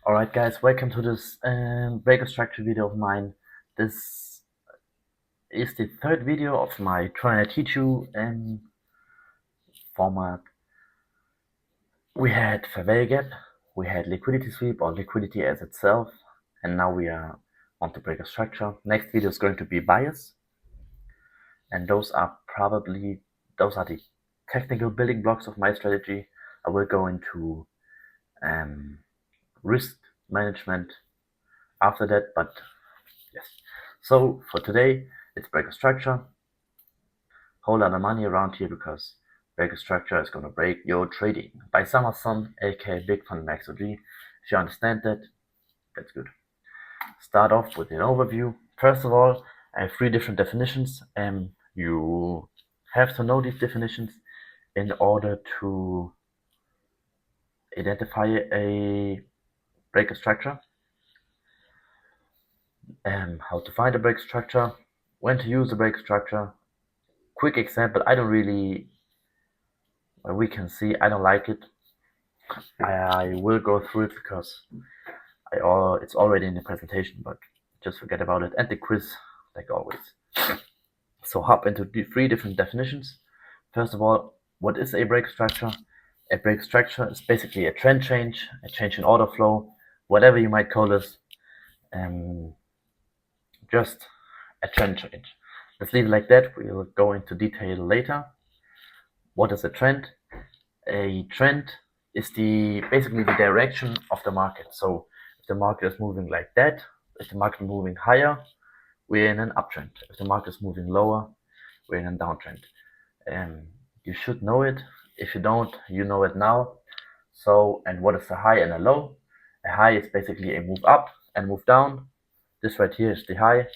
Alright guys, welcome to this breaker structure video of mine. This is the third video of my trying to teach you format. We had fair value gap, we had liquidity sweep or liquidity as itself, and now we are on to breaker structure. Next video is going to be bias, and those are the technical building blocks of my strategy. I will go into risk management after that, but yes. So for today, it's breaker structure. Whole lot of money around here because breaker structure is going to break your trading. By Summerson, aka Big Fun Max OG. If you understand that, that's good. Start off with an overview. First of all, I have 3 different definitions, and you have to know these definitions in order to identify a breaker structure. How to find a break structure, when to use the break structure. Quick example, we can see I don't like it. I will go through it because it's already in the presentation, but just forget about it. And the quiz, like always. So hop into the 3 different definitions. First of all, what is a break structure? A break structure is basically a trend change, a change in order flow, whatever you might call this. Just a trend change. Let's leave it like that. We'll go into detail later. What is a trend? A trend is basically the direction of the market. So if the market is moving like that, if the market is moving higher, we're in an uptrend. If the market is moving lower, we're in a downtrend. You should know it. If you don't, you know it now. So, and what is a high and a low? A high is basically a move up and move down. This right here is the high,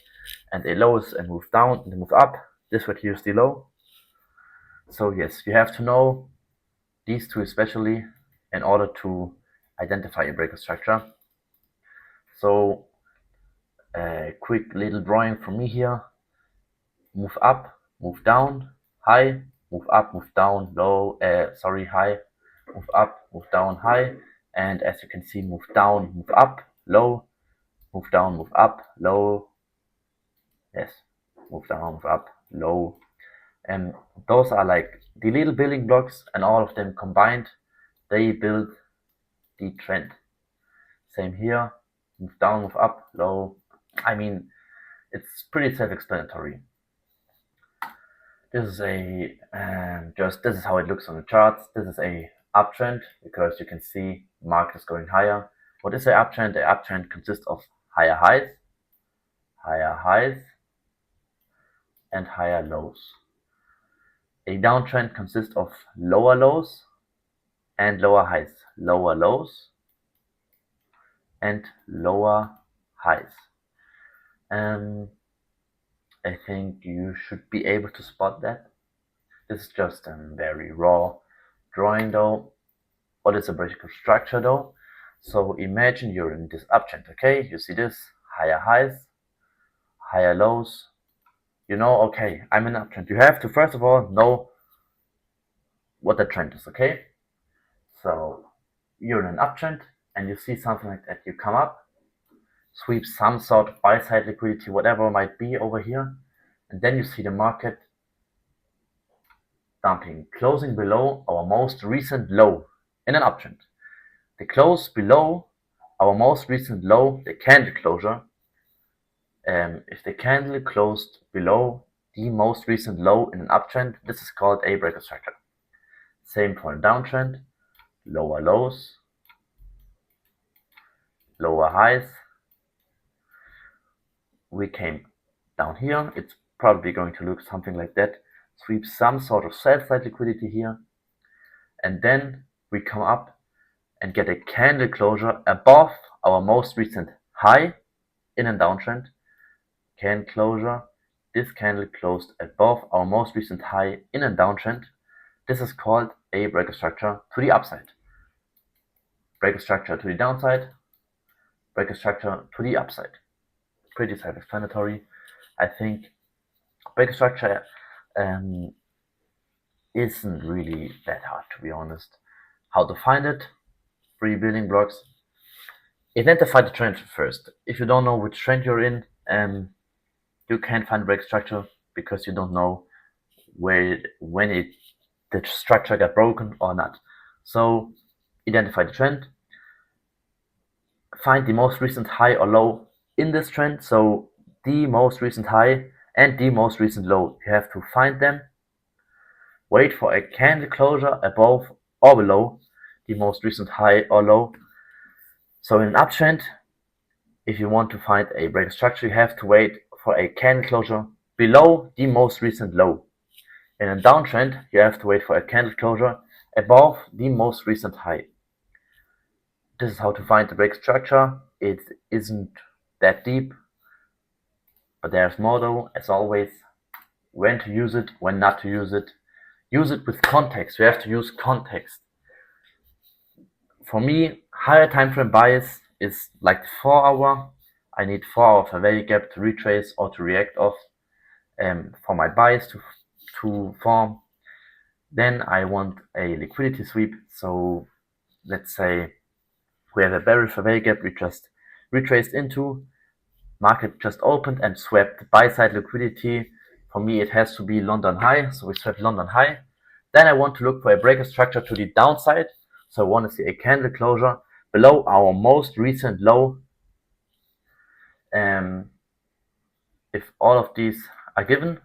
and a low is a move down and a move up. This right here is the low. So yes, you have to know these 2 especially in order to identify a breaker structure. So a quick little drawing from me here. Move up, move down, high, move up, move down, low, high, move up, move down, high, and as you can see, move down, move up, low, move down, move up, low, yes, move down, move up, low, and those are like the little building blocks, and all of them combined, they build the trend. Same here, move down, move up, low. I mean, it's pretty self-explanatory. This is this is how it looks on the charts. This is a uptrend because you can see market is going higher. What is an uptrend? An uptrend consists of higher highs, and higher lows. A downtrend consists of lower lows and lower highs, lower lows and lower highs. I think you should be able to spot that. This is just a very raw drawing though. What is a vertical structure though? So imagine you're in this uptrend, okay? You see this, higher highs, higher lows. You know, okay, I'm in uptrend. You have to first of all know what the trend is, okay? So you're in an uptrend and you see something like that. You come up, sweep some sort of buy side liquidity, whatever it might be over here, and then you see the market dumping, closing below our most recent low in an uptrend. The close below our most recent low, the candle closure, if the candle closed below the most recent low in an uptrend, this is called a breaker structure. Same for a downtrend, lower lows, lower highs. We came down here, it's probably going to look something like that. Sweep some sort of sell side liquidity here, and then we come up and get a candle closure above our most recent high in a downtrend. Candle closure, this candle closed above our most recent high in a downtrend. This is called a breaker structure to the upside. Breaker structure to the downside, breaker structure to the upside. Pretty self-explanatory. I think breaker structure isn't really that hard, to be honest. How to find it? 3 building blocks. Identify the trend first. If you don't know which trend you're in, you can't find break structure because you don't know when the structure got broken or not. So identify the trend, find the most recent high or low in this trend. So the most recent high and the most recent low, you have to find them. Wait for a candle closure above or below the most recent high or low. So in an uptrend, if you want to find a break structure, you have to wait for a candle closure below the most recent low. In a downtrend, you have to wait for a candle closure above the most recent high. This is how to find the break structure. It isn't that deep, but there's more though, as always. When to use it, when not to use it. Use it with context. You have to use context. For me, higher time frame bias is like 4 hour. I need 4 hour fair value gap to retrace or to react off for my bias to form. Then I want a liquidity sweep. So let's say we have a bearish fair value gap we just retraced into. Market just opened and swept buy side liquidity. For me, it has to be London high. So we swept London high. Then I want to look for a breaker structure to the downside. So I want to see a candle closure below our most recent low. If all of these are given,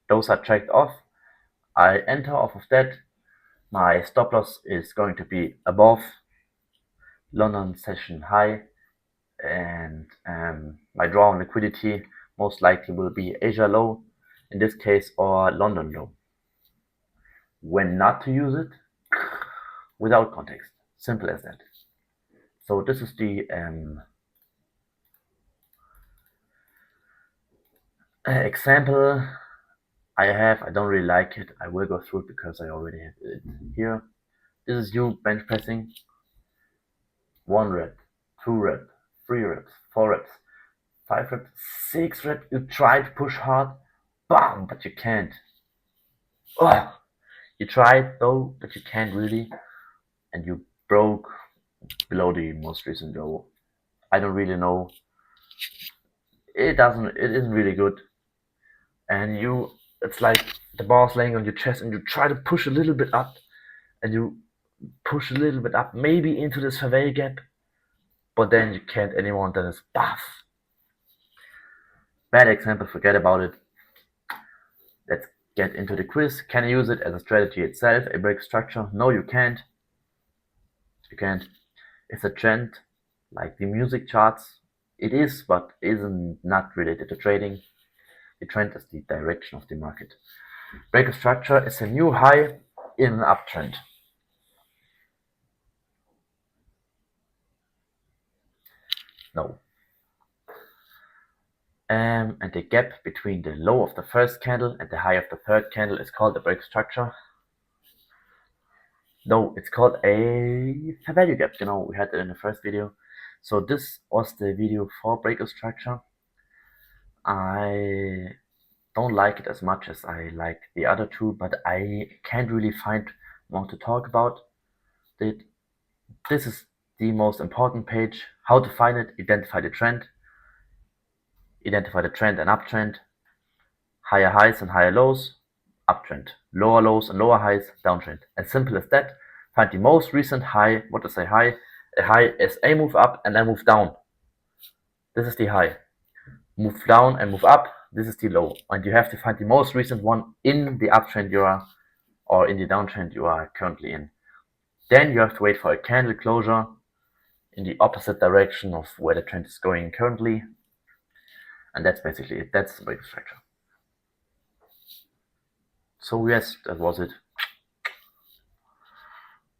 those are checked off. I enter off of that. My stop loss is going to be above London session high, and my draw on liquidity most likely will be Asia low in this case or London low. When not to use it, without context, simple as that. So this is the example I have. I don't really like it. I will go through it because I already have it here. This is you bench pressing. 1 rep, 2 rep, 3 reps, 4 reps, 5 reps, 6 reps. You try to push hard, bam, but you can't. Oh, you tried though, but you can't really, and you broke below the most recent low. I don't really know. It isn't really good. And it's like the ball's laying on your chest, and you try to push a little bit up, and you push a little bit up, maybe into this fair value gap, but then you can't anymore. Then it's buff. Bad example. Forget about it. Let's get into the quiz. Can you use it as a strategy itself, a break structure? No, you can't. You can't. It's a trend, like the music charts. It is, but isn't not related to trading. The trend is the direction of the market. Break of structure is a new high in an uptrend. No. And the gap between the low of the first candle and the high of the third candle is called a break structure. No, it's called a fair value gap. We had it in the first video. So this was the video for break of structure. I don't like it as much as I like the other two, but I can't really find more to talk about it. This is the most important page. How to find it, identify the trend and uptrend, higher highs and higher lows, uptrend, lower lows and lower highs, downtrend. As simple as that. Find the most recent high. What is a high? A high is a move up and then move down. This is the high. Move down and move up. This is the low. And you have to find the most recent one in the uptrend you are, or in the downtrend you are currently in. Then you have to wait for a candle closure in the opposite direction of where the trend is going currently. And that's basically it. That's the break structure. So yes, that was it.